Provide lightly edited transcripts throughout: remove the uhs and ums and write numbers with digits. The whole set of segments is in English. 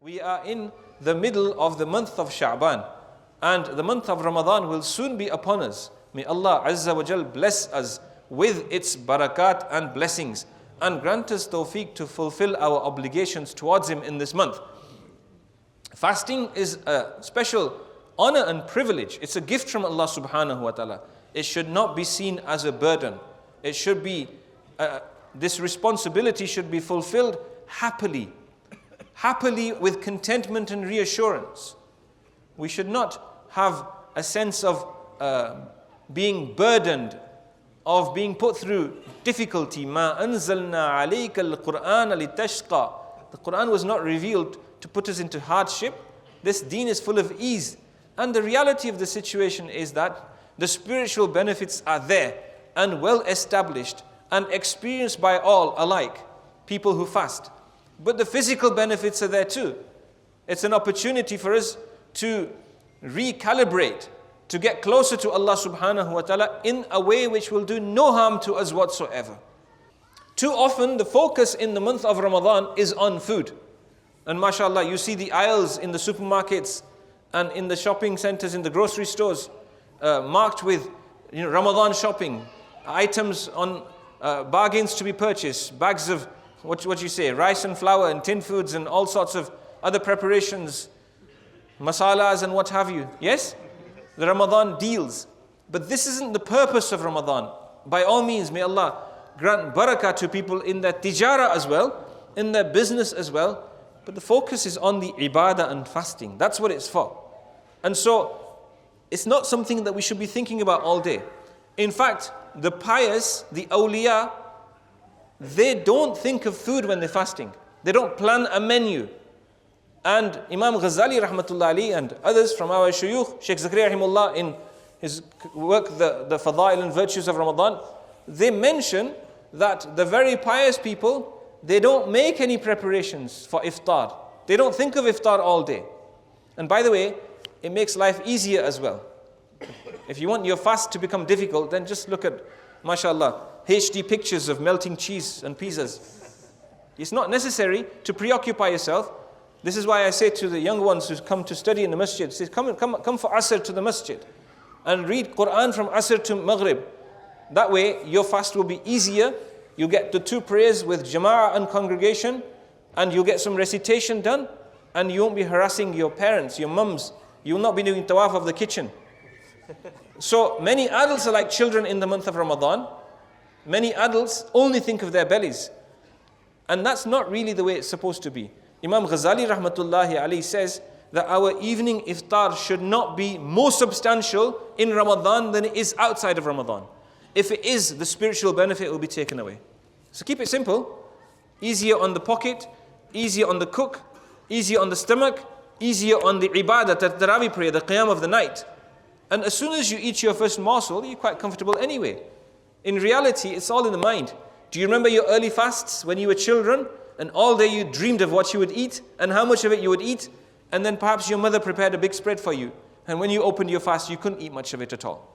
We are in the middle of the month of Sha'ban, and the month of Ramadan will soon be upon us. May Allah Azza wa Jal bless us with its barakat and blessings and grant us tawfiq to fulfill our obligations towards Him in this month. Fasting is a special honor and privilege. It's a gift from Allah subhanahu wa ta'ala. It should not be seen as a burden. It should be, this responsibility should be fulfilled happily with contentment and reassurance. We should not have a sense of being burdened, of being put through difficulty. مَا أَنزَلْنَا عَلَيْكَ الْقُرْآنَ لِتَشْقَى. The Quran was not revealed to put us into hardship. This deen is full of ease. And the reality of the situation is that the spiritual benefits are there and well established and experienced by all alike, people who fast. But the physical benefits are there too. It's an opportunity for us to recalibrate, to get closer to Allah subhanahu wa ta'ala in a way which will do no harm to us whatsoever. Too often the focus in the month of Ramadan is on food. And mashallah, you see the aisles in the supermarkets and in the shopping centers, in the grocery stores, marked with Ramadan shopping, items on bargains to be purchased, bags of what you say, rice and flour and tin foods and all sorts of other preparations, masalas and what have you. Yes? The Ramadan deals. But this isn't the purpose of Ramadan. By all means, may Allah grant barakah to people in their tijara as well, in their business as well. But the focus is on the ibadah and fasting. That's what it's for. And so, it's not something that we should be thinking about all day. In fact, the pious, the awliya, they don't think of food when they're fasting. They don't plan a menu. And Imam Ghazali rahmatullah ali and others from our shuyukh, Sheikh Zakaria rahimullah, in his work, the Fadail and Virtues of Ramadan, they mention that the very pious people, they don't make any preparations for iftar. They don't think of iftar all day. And by the way, it makes life easier as well. If you want your fast to become difficult, then just look at, mashallah, HD pictures of melting cheese and pizzas. It's not necessary to preoccupy yourself. This is why I say to the young ones who come to study in the masjid, say, come for Asr to the masjid and read Quran from Asr to Maghrib. That way, your fast will be easier. You get the 2 prayers with jama'ah and congregation, and you'll get some recitation done, and you won't be harassing your parents, your mums. You will not be doing tawaf of the kitchen. So many adults are like children in the month of Ramadan. Many adults only think of their bellies. And that's not really the way it's supposed to be. Imam Ghazali rahmatullahi alayhi says that our evening iftar should not be more substantial in Ramadan than it is outside of Ramadan. If it is, the spiritual benefit will be taken away. So keep it simple. Easier on the pocket, easier on the cook, easier on the stomach, easier on the ibadah, the tarawih prayer, the qiyam of the night. And as soon as you eat your first morsel, you're quite comfortable anyway. In reality, it's all in the mind. Do you remember your early fasts when you were children? And all day you dreamed of what you would eat and how much of it you would eat. And then perhaps your mother prepared a big spread for you. And when you opened your fast, you couldn't eat much of it at all.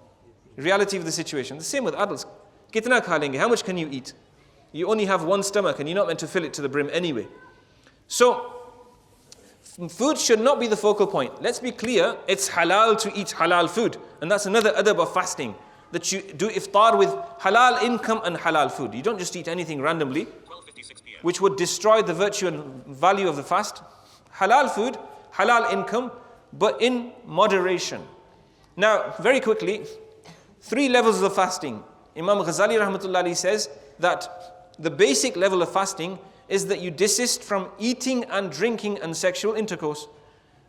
Reality of the situation. The same with adults. Kitna kha lenge? How much can you eat? You only have one stomach and you're not meant to fill it to the brim anyway. So, food should not be the focal point. Let's be clear, it's halal to eat halal food. And that's another adab of fasting. That you do iftar with halal income and halal food. You don't just eat anything randomly, which would destroy the virtue and value of the fast. Halal food, halal income, but in moderation. Now, very quickly, 3 levels of fasting. Imam Ghazali rahmatullahi says that the basic level of fasting is that you desist from eating and drinking and sexual intercourse.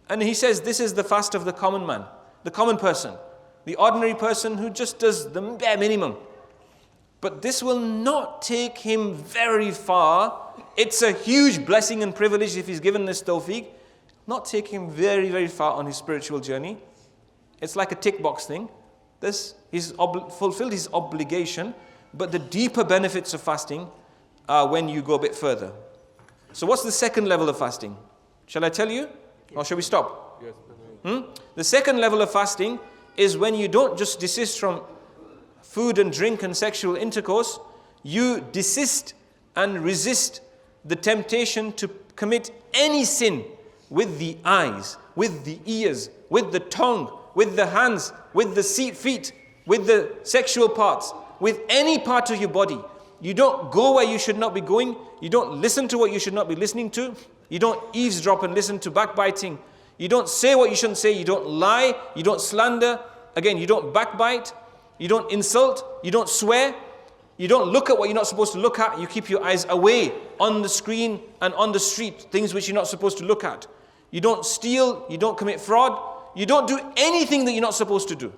And he says this is the fast of the common man, the common person, the ordinary person who just does the bare minimum. But this will not take him very far. It's a huge blessing and privilege if he's given this tawfiq. Not take him very, very far on his spiritual journey. It's like a tick box thing. He's fulfilled his obligation, but the deeper benefits of fasting are when you go a bit further. So what's the second level of fasting? Shall I tell you? Or shall we stop? Yes. The second level of fasting is when you don't just desist from food and drink and sexual intercourse, you desist and resist the temptation to commit any sin with the eyes, with the ears, with the tongue, with the hands, with the feet, with the sexual parts, with any part of your body. You don't go where you should not be going. You don't listen to what you should not be listening to. You don't eavesdrop and listen to backbiting. You don't say what you shouldn't say. You don't lie. You don't slander. Again, you don't backbite. You don't insult. You don't swear. You don't look at what you're not supposed to look at. You keep your eyes away on the screen and on the street, things which you're not supposed to look at. You don't steal. You don't commit fraud. You don't do anything that you're not supposed to do.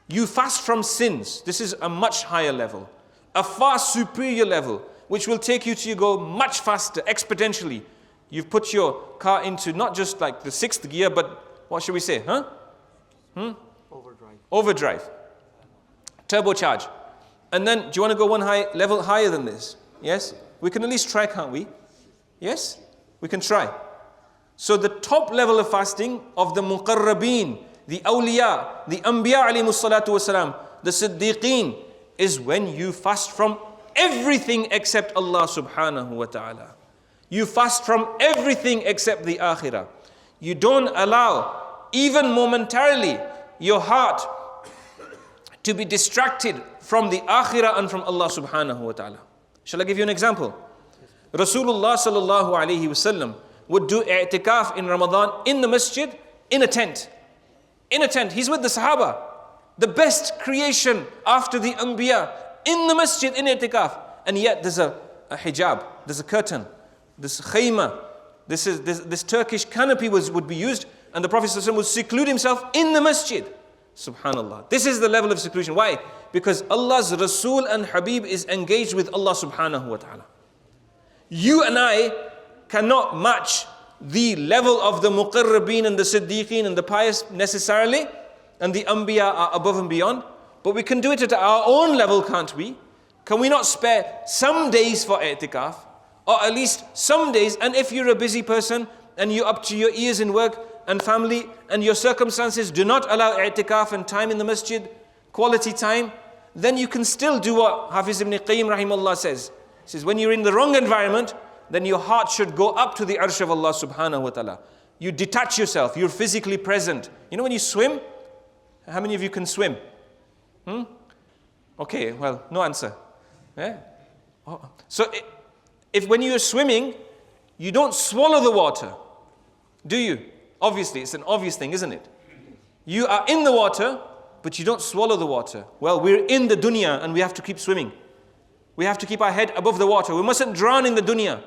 You fast from sins. This is a much higher level, a far superior level, which will take you to go much faster, exponentially. You've put your car into not just like the 6th gear, but what should we say? Overdrive. Turbocharge. And then, do you want to go one level higher than this? Yes? We can at least try, can't we? Yes? We can try. So the top level of fasting of the muqarrabeen, the awliya, the anbiya alayhimus salatu wasalam, the siddiqeen, is when you fast from everything except Allah subhanahu wa ta'ala. You fast from everything except the akhirah. You don't allow, even momentarily, your heart to be distracted from the akhirah and from Allah subhanahu wa ta'ala. Shall I give you an example? Rasulullah sallallahu alayhi wasallam would do i'tikaf in Ramadan in the masjid, in a tent. In a tent. He's with the Sahaba. The best creation after the Anbiya. In the masjid, in i'tikaf. And yet there's a hijab, there's a curtain, this khayma, this Turkish canopy would be used, and the Prophet ﷺ would seclude himself in the masjid. Subhanallah. This is the level of seclusion. Why? Because Allah's Rasul and Habib is engaged with Allah subhanahu wa ta'ala. You and I cannot match the level of the muqarrabeen and the siddiqeen and the pious necessarily, and the anbiya are above and beyond, but we can do it at our own level, can't we? Can we not spare some days for i'tikaf, or at least some days? And if you're a busy person and you're up to your ears in work and family, and your circumstances do not allow i'tikaf and time in the masjid, quality time, then you can still do what Hafiz ibn Qayyim rahimahullah says. He says, when you're in the wrong environment, then your heart should go up to the arsh of Allah subhanahu wa ta'ala. You detach yourself, you're physically present. You know when you swim? How many of you can swim? Okay, well, no answer. Yeah? Oh. So if when you're swimming, you don't swallow the water, do you? Obviously, it's an obvious thing, isn't it? You are in the water, but you don't swallow the water. Well, we're in the dunya and we have to keep swimming. We have to keep our head above the water. We mustn't drown in the dunya.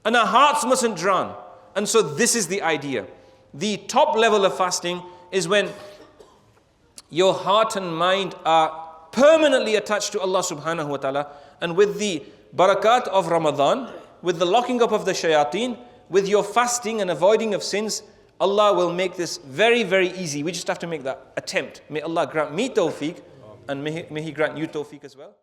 And our hearts mustn't drown. And so this is the idea. The top level of fasting is when your heart and mind are permanently attached to Allah subhanahu wa ta'ala. And with the barakat of Ramadan, with the locking up of the shayateen, with your fasting and avoiding of sins, Allah will make this very, very easy. We just have to make that attempt. May Allah grant me tawfiq, and may He grant you tawfiq as well.